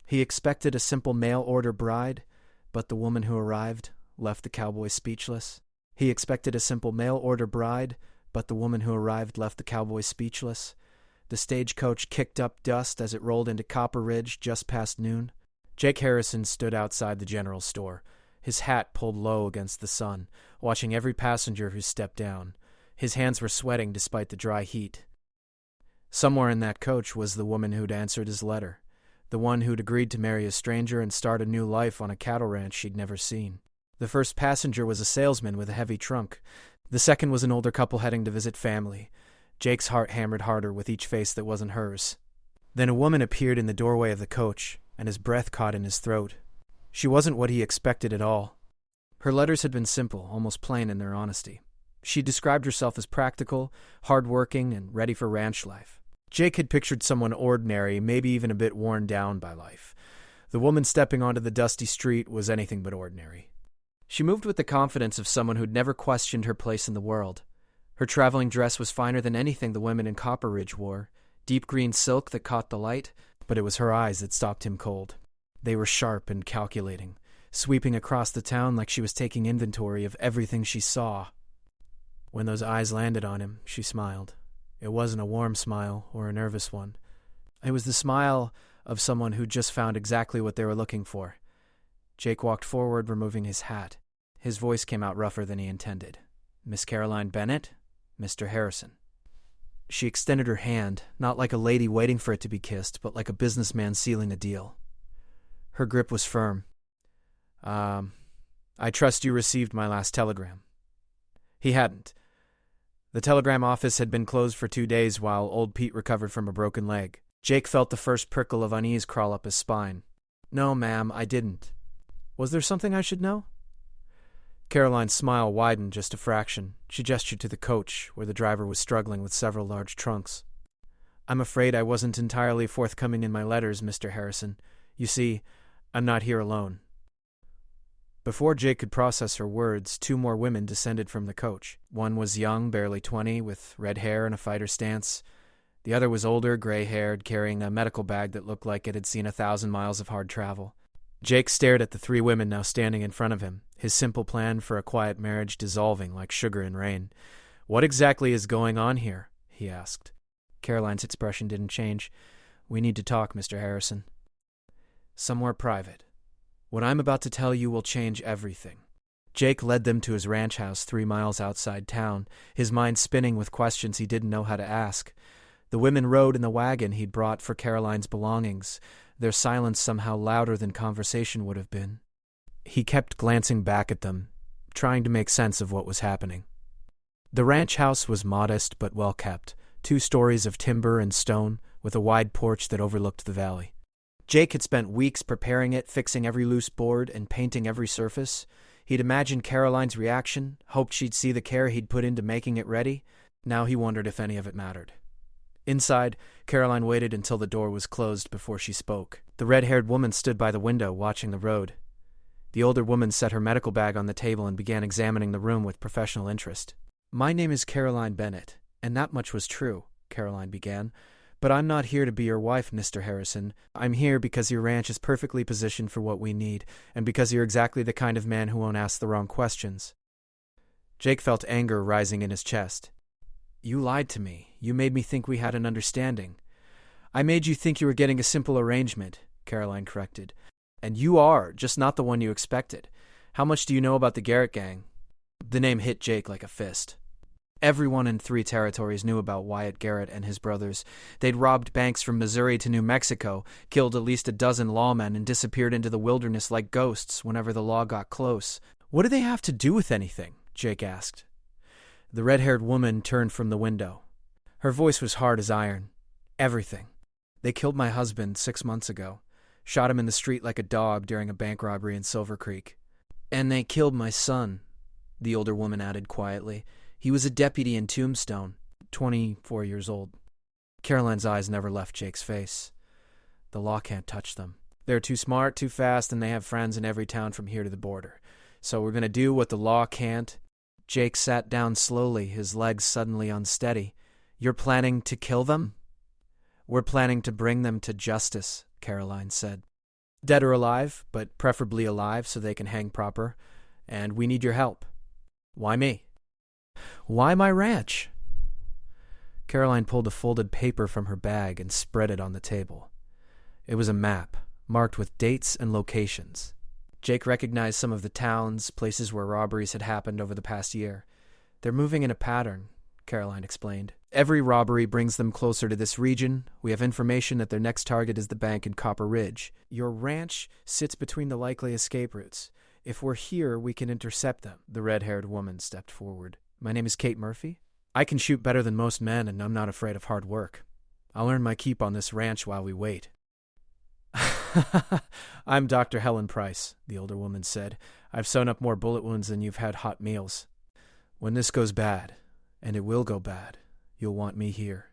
He expected a simple mail-order bride, but the woman who arrived left the cowboy speechless. He expected a simple mail-order bride, but the woman who arrived left the cowboy speechless. The stagecoach kicked up dust as it rolled into Copper Ridge just past noon. Jake Harrison stood outside the general store, his hat pulled low against the sun, watching every passenger who stepped down. His hands were sweating despite the dry heat. Somewhere in that coach was the woman who'd answered his letter, the one who'd agreed to marry a stranger and start a new life on a cattle ranch she'd never seen. The first passenger was a salesman with a heavy trunk. The second was an older couple heading to visit family. Jake's heart hammered harder with each face that wasn't hers. Then a woman appeared in the doorway of the coach, and his breath caught in his throat. She wasn't what he expected at all. Her letters had been simple, almost plain in their honesty. She described herself as practical, hard-working, and ready for ranch life. Jake had pictured someone ordinary, maybe even a bit worn down by life. The woman stepping onto the dusty street was anything but ordinary. She moved with the confidence of someone who'd never questioned her place in the world. Her traveling dress was finer than anything the women in Copper Ridge wore, deep green silk that caught the light, but it was her eyes that stopped him cold. They were sharp and calculating, sweeping across the town like she was taking inventory of everything she saw. When those eyes landed on him, she smiled. It wasn't a warm smile or a nervous one. It was the smile of someone who'd just found exactly what they were looking for. Jake walked forward, removing his hat. His voice came out rougher than he intended. "Miss Caroline Bennett? Mr. Harrison." She extended her hand, not like a lady waiting for it to be kissed, but like a businessman sealing a deal. Her grip was firm. I trust you received my last telegram." He hadn't. The telegram office had been closed for 2 days while old Pete recovered from a broken leg. Jake felt the first prickle of unease crawl up his spine. "No, ma'am, I didn't." "Was there something I should know?" Caroline's smile widened just a fraction. She gestured to the coach, where the driver was struggling with several large trunks. "I'm afraid I wasn't entirely forthcoming in my letters, Mr. Harrison. You see, I'm not here alone." Before Jake could process her words, 2 more women descended from the coach. One was young, barely 20, with red hair and a fighter stance. The other was older, gray-haired, carrying a medical bag that looked like it had seen 1,000 miles of hard travel. Jake stared at the 3 women now standing in front of him, his simple plan for a quiet marriage dissolving like sugar in rain. "What exactly is going on here?" he asked. Caroline's expression didn't change. "We need to talk, Mr. Harrison. Somewhere private. What I'm about to tell you will change everything." Jake led them to his ranch house 3 miles outside town, his mind spinning with questions he didn't know how to ask. The women rode in the wagon he'd brought for Caroline's belongings, their silence somehow louder than conversation would have been. He kept glancing back at them, trying to make sense of what was happening. The ranch house was modest but well kept, 2 stories of timber and stone, with a wide porch that overlooked the valley. Jake had spent weeks preparing it, fixing every loose board and painting every surface. He'd imagined Caroline's reaction, hoped she'd see the care he'd put into making it ready. Now he wondered if any of it mattered. Inside, Caroline waited until the door was closed before she spoke. The red-haired woman stood by the window, watching the road. The older woman set her medical bag on the table and began examining the room with professional interest. "My name is Caroline Bennett, and that much was true," Caroline began. "But I'm not here to be your wife, Mr. Harrison. I'm here because your ranch is perfectly positioned for what we need, and because you're exactly the kind of man who won't ask the wrong questions." Jake felt anger rising in his chest. "You lied to me. You made me think we had an understanding." "I made you think you were getting a simple arrangement," Caroline corrected. "And you are, just not the one you expected. How much do you know about the Garrett gang?" The name hit Jake like a fist. Everyone in 3 territories knew about Wyatt Garrett and his brothers. They'd robbed banks from Missouri to New Mexico, killed at least a dozen lawmen, and disappeared into the wilderness like ghosts whenever the law got close. "What do they have to do with anything?" Jake asked. The red-haired woman turned from the window. Her voice was hard as iron. "Everything. They killed my husband 6 months ago, shot him in the street like a dog during a bank robbery in Silver Creek. And they killed my son," the older woman added quietly. "He was a deputy in Tombstone, 24 years old." Caroline's eyes never left Jake's face. "The law can't touch them. They're too smart, too fast, and they have friends in every town from here to the border. So we're going to do what the law can't." Jake sat down slowly, his legs suddenly unsteady. "You're planning to kill them?" "We're planning to bring them to justice," Caroline said. Dead or alive, but preferably alive so they can hang proper. And we need your help. Why me? Why my ranch? Caroline pulled a folded paper from her bag and spread it on the table. It was a map, marked with dates and locations. Jake recognized some of the towns, places where robberies had happened over the past year. They're moving in a pattern, Caroline explained. Every robbery brings them closer to this region. We have information that their next target is the bank in Copper Ridge. Your ranch sits between the likely escape routes. If we're here, we can intercept them. The red-haired woman stepped forward. My name is Kate Murphy. I can shoot better than most men, and I'm not afraid of hard work. I'll earn my keep on this ranch while we wait. I'm Dr. Helen Price, the older woman said. I've sewn up more bullet wounds than you've had hot meals. When this goes bad, and it will go bad, you'll want me here.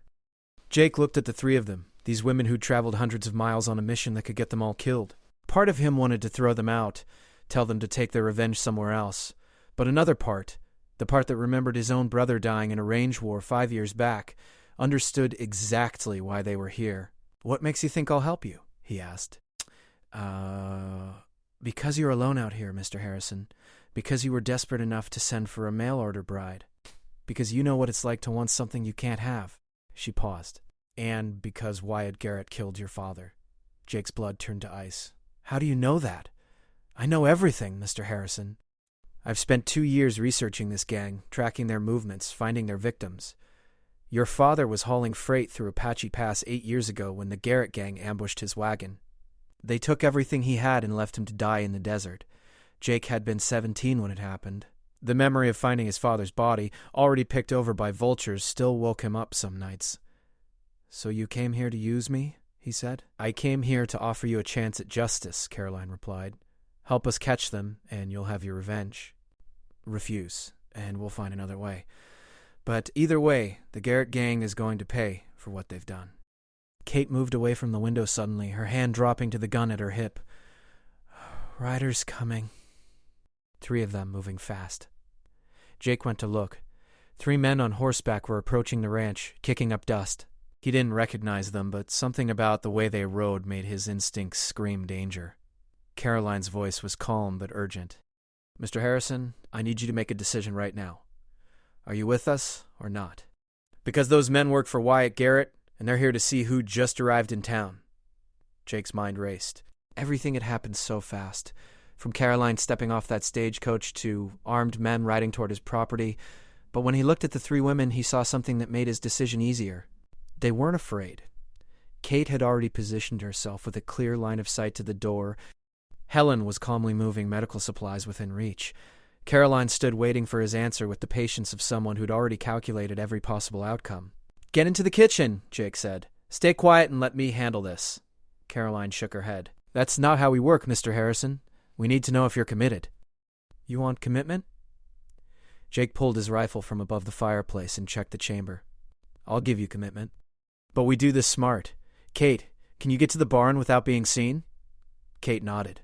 Jake looked at the three of them, these women who'd traveled hundreds of miles on a mission that could get them all killed. Part of him wanted to throw them out, tell them to take their revenge somewhere else. But another part, the part that remembered his own brother dying in a range war 5 years back, understood exactly why they were here. What makes you think I'll help you? He asked. Because you're alone out here, Mr. Harrison. Because you were desperate enough to send for a mail-order bride. Because you know what it's like to want something you can't have. She paused. And because Wyatt Garrett killed your father. Jake's blood turned to ice. How do you know that? I know everything, Mr. Harrison. I've spent 2 years researching this gang, tracking their movements, finding their victims. Your father was hauling freight through Apache Pass 8 years ago when the Garrett gang ambushed his wagon. They took everything he had and left him to die in the desert. Jake had been 17 when it happened. The memory of finding his father's body, already picked over by vultures, still woke him up some nights. So you came here to use me? He said. I came here to offer you a chance at justice, Caroline replied. Help us catch them, and you'll have your revenge. Refuse, and we'll find another way. But either way, the Garrett gang is going to pay for what they've done. Kate moved away from the window suddenly, her hand dropping to the gun at her hip. Riders coming. 3 of them moving fast. Jake went to look. 3 men on horseback were approaching the ranch, kicking up dust. He didn't recognize them, but something about the way they rode made his instincts scream danger. Caroline's voice was calm but urgent. Mr. Harrison, I need you to make a decision right now. Are you with us or not? Because those men work for Wyatt Garrett, and they're here to see who just arrived in town. Jake's mind raced. Everything had happened so fast. From Caroline stepping off that stagecoach to armed men riding toward his property. But when he looked at the 3 women, he saw something that made his decision easier. They weren't afraid. Kate had already positioned herself with a clear line of sight to the door. Helen was calmly moving medical supplies within reach. Caroline stood waiting for his answer with the patience of someone who'd already calculated every possible outcome. Get into the kitchen, Jake said. Stay quiet and let me handle this. Caroline shook her head. That's not how we work, Mr. Harrison. We need to know if you're committed. You want commitment? Jake pulled his rifle from above the fireplace and checked the chamber. I'll give you commitment. But we do this smart. Kate, can you get to the barn without being seen? Kate nodded.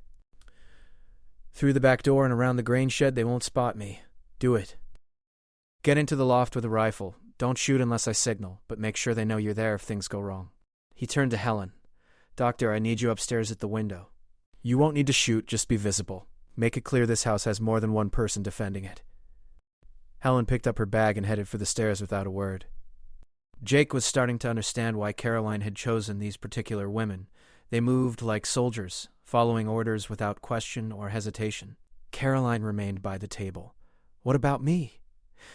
Through the back door and around the grain shed, they won't spot me. Do it. Get into the loft with a rifle. Don't shoot unless I signal, but make sure they know you're there if things go wrong. He turned to Helen. Doctor, I need you upstairs at the window. You won't need to shoot, just be visible. Make it clear this house has more than one person defending it. Helen picked up her bag and headed for the stairs without a word. Jake was starting to understand why Caroline had chosen these particular women. They moved like soldiers, following orders without question or hesitation. Caroline remained by the table. What about me?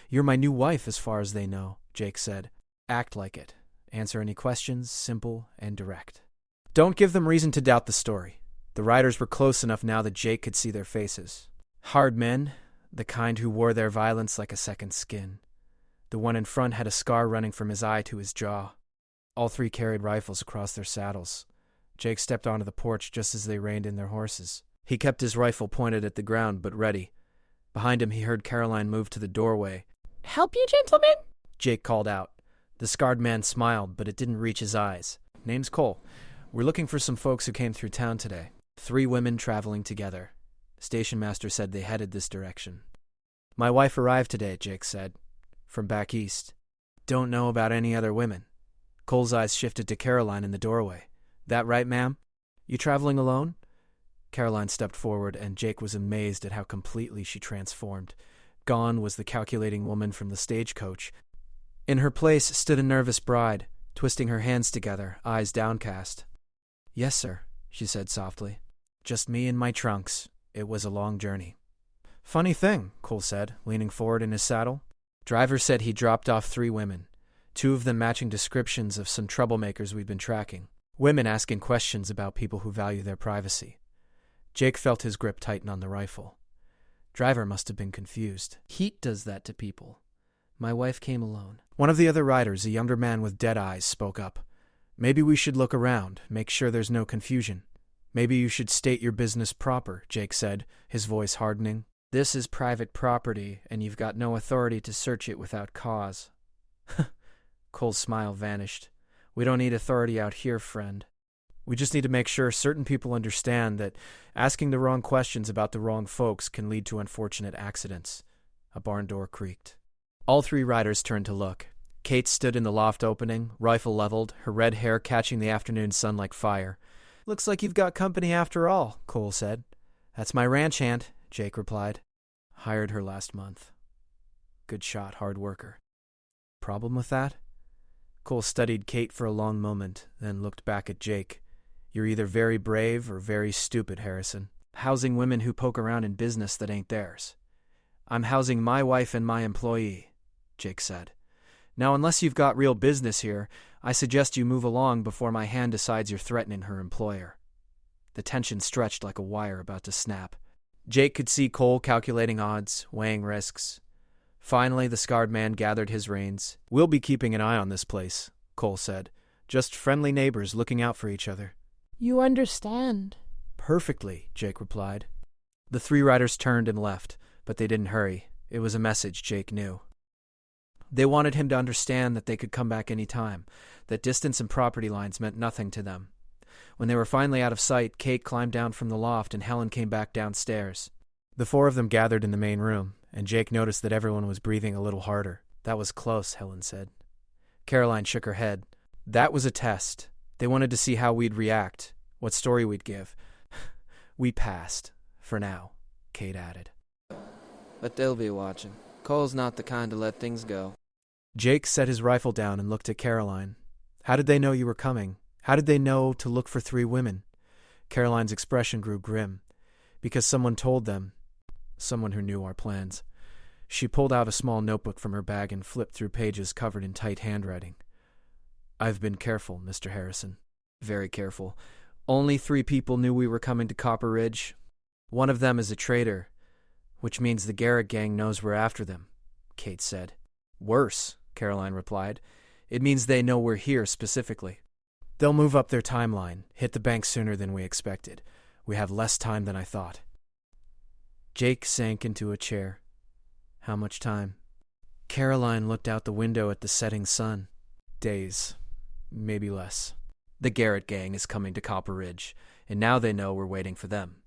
You're my new wife as far as they know, Jake said. Act like it. Answer any questions, simple and direct. Don't give them reason to doubt the story. The riders were close enough now that Jake could see their faces. Hard men, the kind who wore their violence like a second skin. The one in front had a scar running from his eye to his jaw. All 3 carried rifles across their saddles. Jake stepped onto the porch just as they reined in their horses. He kept his rifle pointed at the ground, but ready. Behind him, he heard Caroline move to the doorway. Help you, gentlemen? Jake called out. The scarred man smiled, but it didn't reach his eyes. Name's Cole. We're looking for some folks who came through town today. 3 women traveling together. Station master said they headed this direction. My wife arrived today, Jake said. From back east. Don't know about any other women. Cole's eyes shifted to Caroline in the doorway. That right, ma'am? You traveling alone? Caroline stepped forward, and Jake was amazed at how completely she transformed. Gone was the calculating woman from the stagecoach. In her place stood a nervous bride, twisting her hands together, eyes downcast. "Yes, sir," she said softly. "Just me and my trunks. It was a long journey." "Funny thing," Cole said, leaning forward in his saddle. "Driver said he dropped off 3 women, 2 of them matching descriptions of some troublemakers we've been tracking. Women asking questions about people who value their privacy." Jake felt his grip tighten on the rifle. Driver must have been confused. "Heat does that to people. My wife came alone." One of the other riders, a younger man with dead eyes, spoke up. "Maybe we should look around, make sure there's no confusion." "Maybe you should state your business proper," Jake said, his voice hardening. "This is private property, and you've got no authority to search it without cause." Cole's smile vanished. "We don't need authority out here, friend. We just need to make sure certain people understand that asking the wrong questions about the wrong folks can lead to unfortunate accidents." A barn door creaked. All 3 riders turned to look. Kate stood in the loft opening, rifle leveled, her red hair catching the afternoon sun like fire. "Looks like you've got company after all," Cole said. "That's my ranch hand," Jake replied. "Hired her last month. Good shot, hard worker." "Problem with that?" Cole studied Kate for a long moment, then looked back at Jake. "You're either very brave or very stupid, Harrison. Housing women who poke around in business that ain't theirs." "I'm housing my wife and my employee," Jake said. "Now, unless you've got real business here, I suggest you move along before my hand decides you're threatening her employer." The tension stretched like a wire about to snap. Jake could see Cole calculating odds, weighing risks. Finally, the scarred man gathered his reins. "We'll be keeping an eye on this place," Cole said. "Just friendly neighbors looking out for each other." "You understand?" "Perfectly," Jake replied. The 3 riders turned and left, but they didn't hurry. It was a message Jake knew. They wanted him to understand that they could come back any time, that distance and property lines meant nothing to them. When they were finally out of sight, Kate climbed down from the loft and Helen came back downstairs. The 4 of them gathered in the main room, and Jake noticed that everyone was breathing a little harder. "That was close," Helen said. Caroline shook her head. "That was a test. They wanted to see how we'd react, what story we'd give." "We passed, for now," Kate added. "But they'll be watching. Cole's not the kind to let things go." Jake set his rifle down and looked at Caroline. "How did they know you were coming? How did they know to look for 3 women? Caroline's expression grew grim. "Because someone told them. Someone who knew our plans." She pulled out a small notebook from her bag and flipped through pages covered in tight handwriting. "I've been careful, Mr. Harrison. Very careful. Only 3 people knew we were coming to Copper Ridge. One of them is a traitor, which means the Garrett gang knows we're after them," Kate said. "Worse," Caroline replied. "It means they know we're here specifically. They'll move up their timeline, hit the bank sooner than we expected. We have less time than I thought." Jake sank into a chair. "How much time?" Caroline looked out the window at the setting sun. "Days. Maybe less. The Garrett gang is coming to Copper Ridge, and now they know we're waiting for them."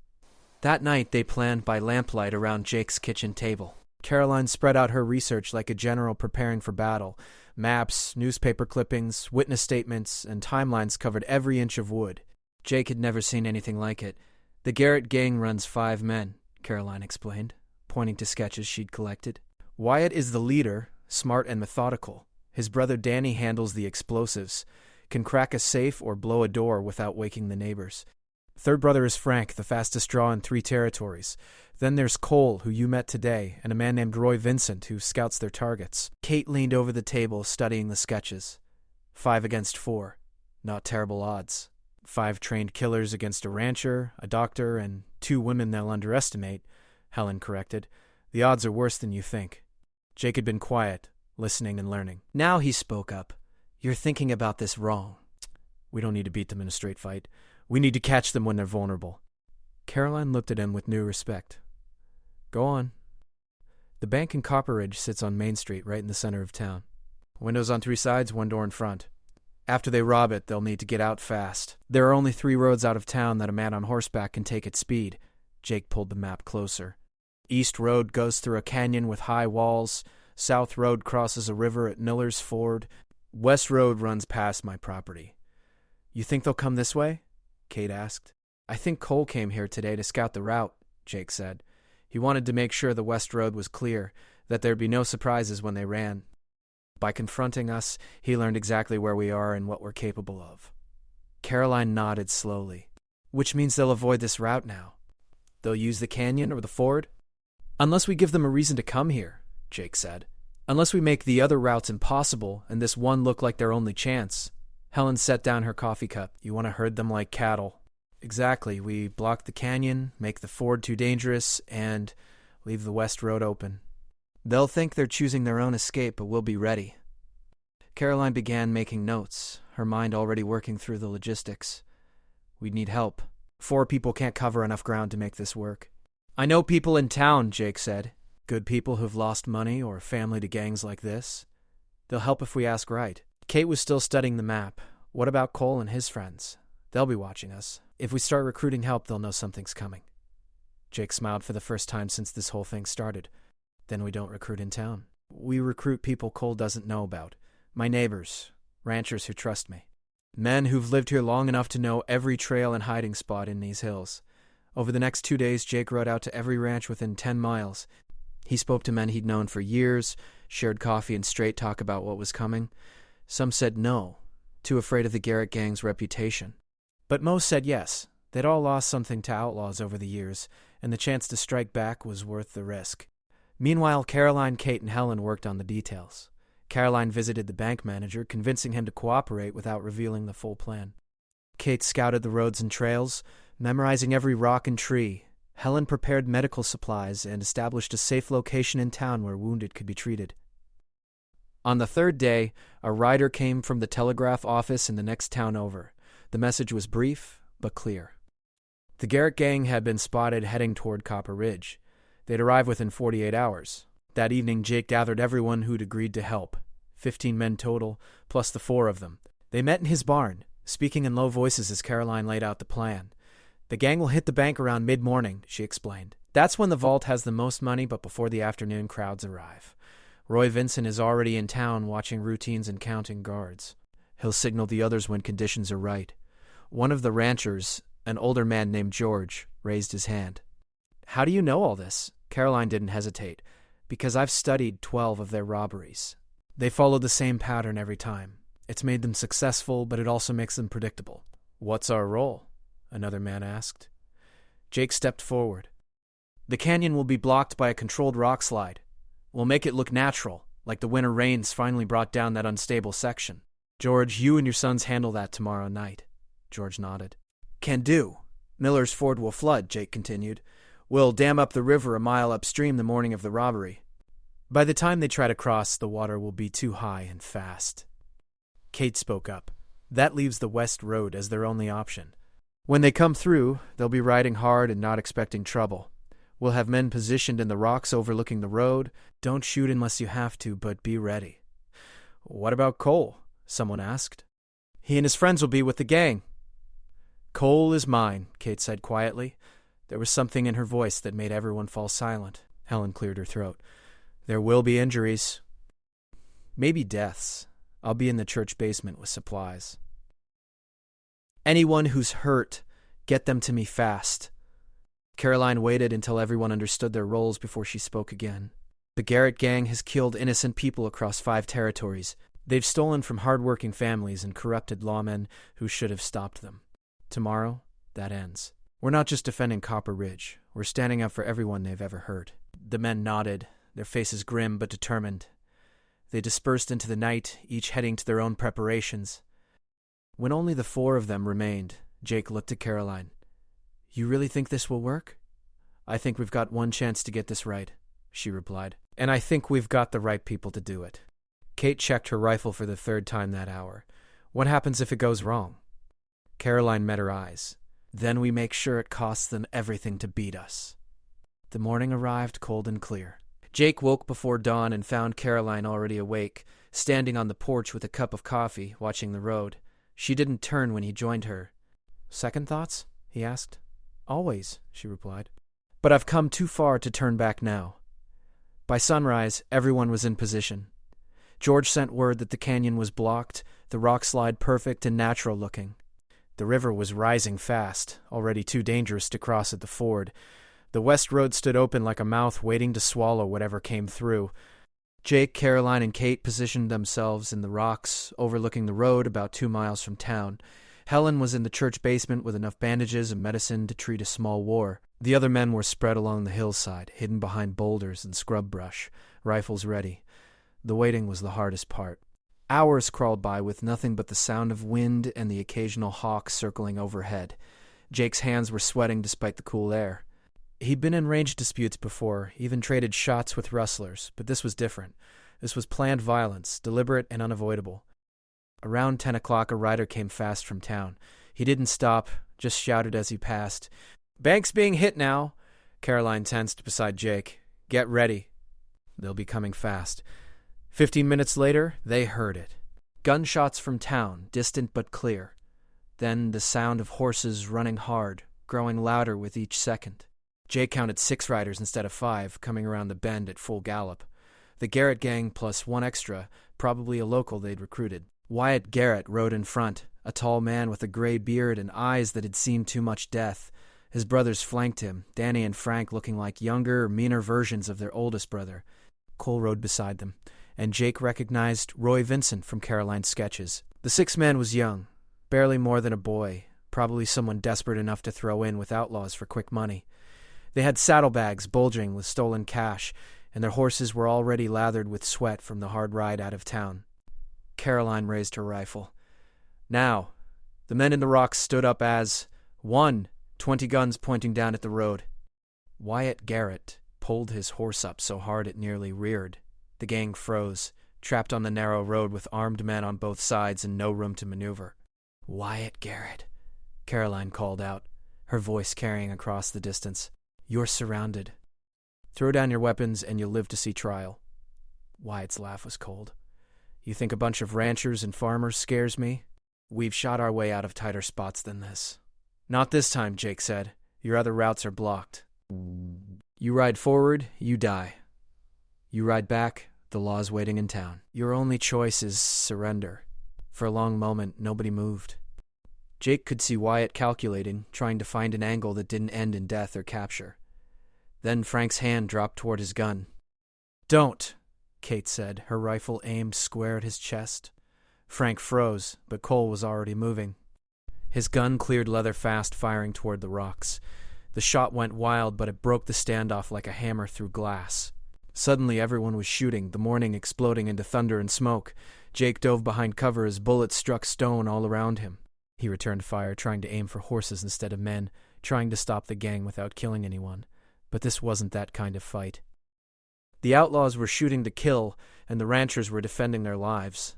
That night they planned by lamplight around Jake's kitchen table. Caroline spread out her research like a general preparing for battle. Maps, newspaper clippings, witness statements, and timelines covered every inch of wood. Jake had never seen anything like it. "The Garrett gang runs 5 men, Caroline explained, pointing to sketches she'd collected. "Wyatt is the leader, smart and methodical. His brother Danny handles the explosives, can crack a safe or blow a door without waking the neighbors. Third brother is Frank, the fastest draw in 3 territories. Then there's Cole, who you met today, and a man named Roy Vincent, who scouts their targets." Kate leaned over the table, studying the sketches. 5 against 4. Not terrible odds. 5 trained killers against a rancher, a doctor, and 2 women they'll underestimate, Helen corrected. "The odds are worse than you think." Jake had been quiet, listening and learning. Now he spoke up. "You're thinking about this wrong. We don't need to beat them in a straight fight. We need to catch them when they're vulnerable." Caroline looked at him with new respect. "Go on." "The bank in Copper Ridge sits on Main Street, right in the center of town. Windows on 3 sides, 1 door in front. After they rob it, they'll need to get out fast. There are only 3 roads out of town that a man on horseback can take at speed." Jake pulled the map closer. "East Road goes through a canyon with high walls. South Road crosses a river at Miller's Ford. West Road runs past my property." "You think they'll come this way?" Kate asked. I think Cole came here today to scout the route, Jake said. He wanted to make sure the west road was clear, that there'd be no surprises when they ran. By confronting us, he learned exactly where we are and what we're capable of. Caroline nodded slowly. Which means they'll avoid this route now. They'll use the canyon or the ford? Unless we give them a reason to come here, Jake said. Unless we make the other routes impossible and this one look like their only chance. Helen set down her coffee cup. You want to herd them like cattle. Exactly. We block the canyon, make the ford too dangerous, and leave the west road open. They'll think they're choosing their own escape, but we'll be ready. Caroline began making notes, her mind already working through the logistics. We'd need help. 4 people can't cover enough ground to make this work. I know people in town, Jake said. Good people who've lost money or family to gangs like this. They'll help if we ask right. Kate was still studying the map. What about Cole and his friends? They'll be watching us. If we start recruiting help, they'll know something's coming. Jake smiled for the first time since this whole thing started. Then we don't recruit in town. We recruit people Cole doesn't know about. My neighbors, ranchers who trust me. Men who've lived here long enough to know every trail and hiding spot in these hills. Over the next 2 days, Jake rode out to every ranch within 10 miles. He spoke to men he'd known for years, shared coffee and straight talk about what was coming. Some said no, too afraid of the Garrett gang's reputation. But most said yes. They'd all lost something to outlaws over the years, and the chance to strike back was worth the risk. Meanwhile, Caroline, Kate, and Helen worked on the details. Caroline visited the bank manager, convincing him to cooperate without revealing the full plan. Kate scouted the roads and trails, memorizing every rock and tree. Helen prepared medical supplies and established a safe location in town where wounded could be treated. On the 3rd day, a rider came from the telegraph office in the next town over. The message was brief, but clear. The Garrett gang had been spotted heading toward Copper Ridge. They'd arrive within 48 hours. That evening, Jake gathered everyone who'd agreed to help. 15 men total, plus the 4 of them. They met in his barn, speaking in low voices as Caroline laid out the plan. The gang will hit the bank around mid-morning, she explained. That's when the vault has the most money, but before the afternoon crowds arrive. Roy Vinson is already in town watching routines and counting guards. He'll signal the others when conditions are right. One of the ranchers, an older man named George, raised his hand. How do you know all this? Caroline didn't hesitate. Because I've studied 12 of their robberies. They follow the same pattern every time. It's made them successful, but it also makes them predictable. What's our role? Another man asked. Jake stepped forward. The canyon will be blocked by a controlled rock slide. We'll make it look natural, like the winter rains finally brought down that unstable section. George, you and your sons handle that tomorrow night. George nodded. Can do. Miller's Ford will flood, Jake continued. We'll dam up the river a mile upstream the morning of the robbery. By the time they try to cross, the water will be too high and fast. Kate spoke up. That leaves the west road as their only option. When they come through, they'll be riding hard and not expecting trouble. We'll have men positioned in the rocks overlooking the road. Don't shoot unless you have to, but be ready. What about Cole? Someone asked. He and his friends will be with the gang. Cole is mine, Kate said quietly. There was something in her voice that made everyone fall silent. Helen cleared her throat. There will be injuries. Maybe deaths. I'll be in the church basement with supplies. Anyone who's hurt, get them to me fast. Caroline waited until everyone understood their roles before she spoke again. The Garrett gang has killed innocent people across 5 territories. They've stolen from hard-working families and corrupted lawmen who should have stopped them. Tomorrow, that ends. We're not just defending Copper Ridge. We're standing up for everyone they've ever hurt. The men nodded, their faces grim but determined. They dispersed into the night, each heading to their own preparations. When only the 4 of them remained, Jake looked at Caroline. You really think this will work? I think we've got one chance to get this right, she replied. And I think we've got the right people to do it. Kate checked her rifle for the 3rd time that hour. What happens if it goes wrong? Caroline met her eyes. Then we make sure it costs them everything to beat us. The morning arrived cold and clear. Jake woke before dawn and found Caroline already awake, standing on the porch with a cup of coffee, watching the road. She didn't turn when he joined her. Second thoughts? He asked. Always, she replied. But I've come too far to turn back now. By sunrise, everyone was in position. George sent word that the canyon was blocked, the rock slide perfect and natural looking. The river was rising fast, already too dangerous to cross at the ford. The west road stood open like a mouth waiting to swallow whatever came through. Jake, Caroline, and Kate positioned themselves in the rocks, overlooking the road about 2 miles from town. Helen was in the church basement with enough bandages and medicine to treat a small war. The other men were spread along the hillside, hidden behind boulders and scrub brush, rifles ready. The waiting was the hardest part. Hours crawled by with nothing but the sound of wind and the occasional hawk circling overhead. Jake's hands were sweating despite the cool air. He'd been in range disputes before, even traded shots with rustlers, but this was different. This was planned violence, deliberate and unavoidable. Around 10 o'clock, a rider came fast from town. He didn't stop, just shouted as he passed, "Bank's being hit now." Caroline tensed beside Jake. "Get ready. They'll be coming fast." 15 minutes later, they heard it. Gunshots from town, distant but clear. Then the sound of horses running hard, growing louder with each second. Jake counted 6 riders instead of 5, coming around the bend at full gallop. The Garrett gang plus 1 extra, probably a local they'd recruited. Wyatt Garrett rode in front, a tall man with a gray beard and eyes that had seen too much death. His brothers flanked him, Danny and Frank looking like younger, meaner versions of their oldest brother. Cole rode beside them, and Jake recognized Roy Vincent from Caroline's sketches. The 6th man was young, barely more than a boy, probably someone desperate enough to throw in with outlaws for quick money. They had saddlebags bulging with stolen cash, and their horses were already lathered with sweat from the hard ride out of town. Caroline raised her rifle. Now, the men in the rocks stood up as 1, 20 guns pointing down at the road. Wyatt Garrett pulled his horse up so hard it nearly reared. The gang froze, trapped on the narrow road with armed men on both sides and no room to maneuver. "Wyatt Garrett," Caroline called out, her voice carrying across the distance. "You're surrounded. Throw down your weapons and you'll live to see trial." Wyatt's laugh was cold. "You think a bunch of ranchers and farmers scares me? We've shot our way out of tighter spots than this." "Not this time," Jake said. "Your other routes are blocked. You ride forward, you die. You ride back, the law's waiting in town. Your only choice is surrender." For a long moment, nobody moved. Jake could see Wyatt calculating, trying to find an angle that didn't end in death or capture. Then Frank's hand dropped toward his gun. "Don't," Kate said, her rifle aimed square at his chest. Frank froze, but Cole was already moving. His gun cleared leather fast, firing toward the rocks. The shot went wild, but it broke the standoff like a hammer through glass. Suddenly everyone was shooting, the morning exploding into thunder and smoke. Jake dove behind cover as bullets struck stone all around him. He returned fire, trying to aim for horses instead of men, trying to stop the gang without killing anyone. But this wasn't that kind of fight. The outlaws were shooting to kill, and the ranchers were defending their lives.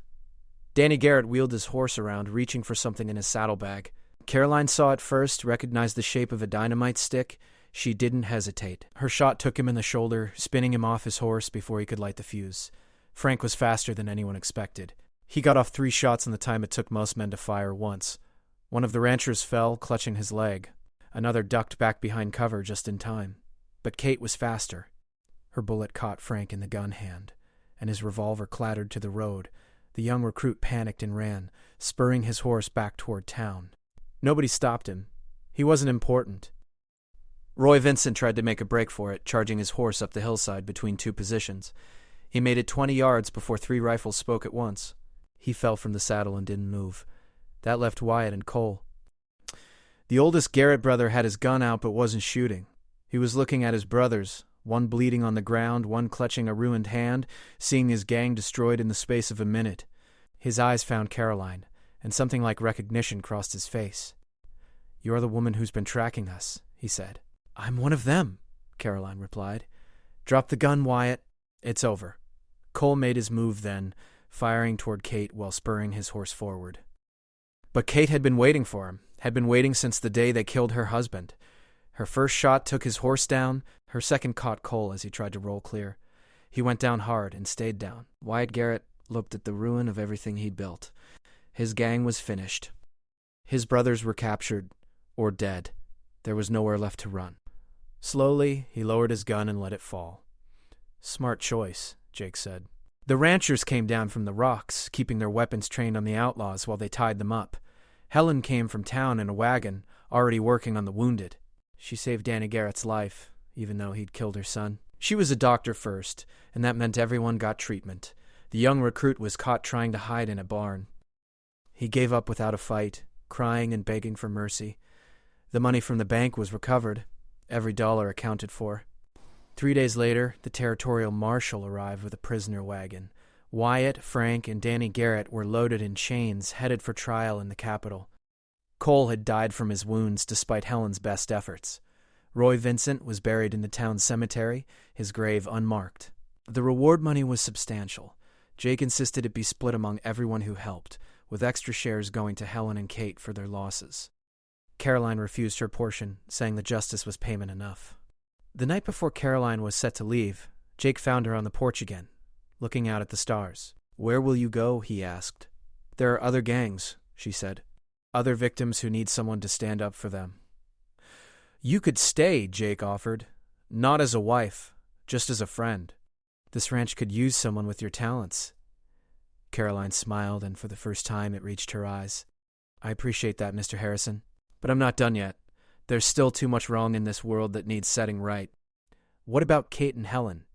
Danny Garrett wheeled his horse around, reaching for something in his saddlebag. Caroline saw it first, recognized the shape of a dynamite stick. She didn't hesitate. Her shot took him in the shoulder, spinning him off his horse before he could light the fuse. Frank was faster than anyone expected. He got off 3 shots in the time it took most men to fire once. One of the ranchers fell, clutching his leg. Another ducked back behind cover just in time. But Kate was faster. Her bullet caught Frank in the gun hand, and his revolver clattered to the road. The young recruit panicked and ran, spurring his horse back toward town. Nobody stopped him. He wasn't important. Roy Vincent tried to make a break for it, charging his horse up the hillside between 2 positions. He made it 20 yards before 3 rifles spoke at once. He fell from the saddle and didn't move. That left Wyatt and Cole. The oldest Garrett brother had his gun out but wasn't shooting. He was looking at his brothers, one bleeding on the ground, one clutching a ruined hand, seeing his gang destroyed in the space of a minute. His eyes found Caroline, and something like recognition crossed his face. "You're the woman who's been tracking us," he said. "I'm one of them," Caroline replied. "Drop the gun, Wyatt. It's over." Cole made his move then, firing toward Kate while spurring his horse forward. But Kate had been waiting for him, had been waiting since the day they killed her husband. Her first shot took his horse down, her second caught Cole as he tried to roll clear. He went down hard and stayed down. Wyatt Garrett looked at the ruin of everything he'd built. His gang was finished. His brothers were captured, or dead. There was nowhere left to run. Slowly, he lowered his gun and let it fall. "Smart choice," Jake said. The ranchers came down from the rocks, keeping their weapons trained on the outlaws while they tied them up. Helen came from town in a wagon, already working on the wounded. She saved Danny Garrett's life, even though he'd killed her son. She was a doctor first, and that meant everyone got treatment. The young recruit was caught trying to hide in a barn. He gave up without a fight, crying and begging for mercy. The money from the bank was recovered, every dollar accounted for. 3 days later, the territorial marshal arrived with a prisoner wagon. Wyatt, Frank, and Danny Garrett were loaded in chains, headed for trial in the capital. Cole had died from his wounds despite Helen's best efforts. Roy Vincent was buried in the town cemetery, his grave unmarked. The reward money was substantial. Jake insisted it be split among everyone who helped, with extra shares going to Helen and Kate for their losses. Caroline refused her portion, saying the justice was payment enough. The night before Caroline was set to leave, Jake found her on the porch again, looking out at the stars. "Where will you go?" he asked. "There are other gangs," she said. "Other victims who need someone to stand up for them." "You could stay," Jake offered. "Not as a wife, just as a friend. This ranch could use someone with your talents." Caroline smiled, and for the first time it reached her eyes. "I appreciate that, Mr. Harrison. But I'm not done yet. There's still too much wrong in this world that needs setting right. What about Kate and Helen?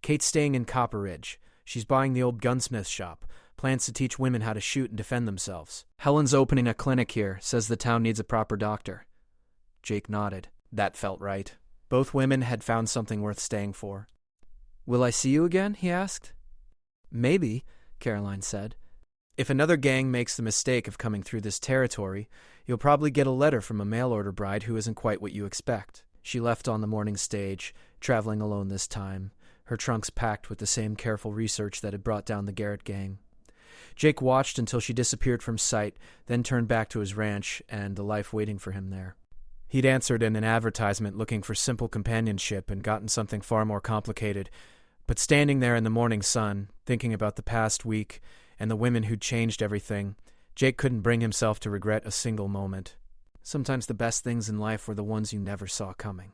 Kate's staying in Copper Ridge. She's buying the old gunsmith shop, plans to teach women how to shoot and defend themselves. Helen's opening a clinic here, says the town needs a proper doctor." Jake nodded. That felt right. Both women had found something worth staying for. "Will I see you again?" he asked. "Maybe," Caroline said. "If another gang makes the mistake of coming through this territory, you'll probably get a letter from a mail-order bride who isn't quite what you expect." She left on the morning stage, traveling alone this time, her trunks packed with the same careful research that had brought down the Garrett gang. Jake watched until she disappeared from sight, then turned back to his ranch and the life waiting for him there. He'd answered in an advertisement looking for simple companionship and gotten something far more complicated. But standing there in the morning sun, thinking about the past week and the women who'd changed everything, Jake couldn't bring himself to regret a single moment. Sometimes the best things in life were the ones you never saw coming.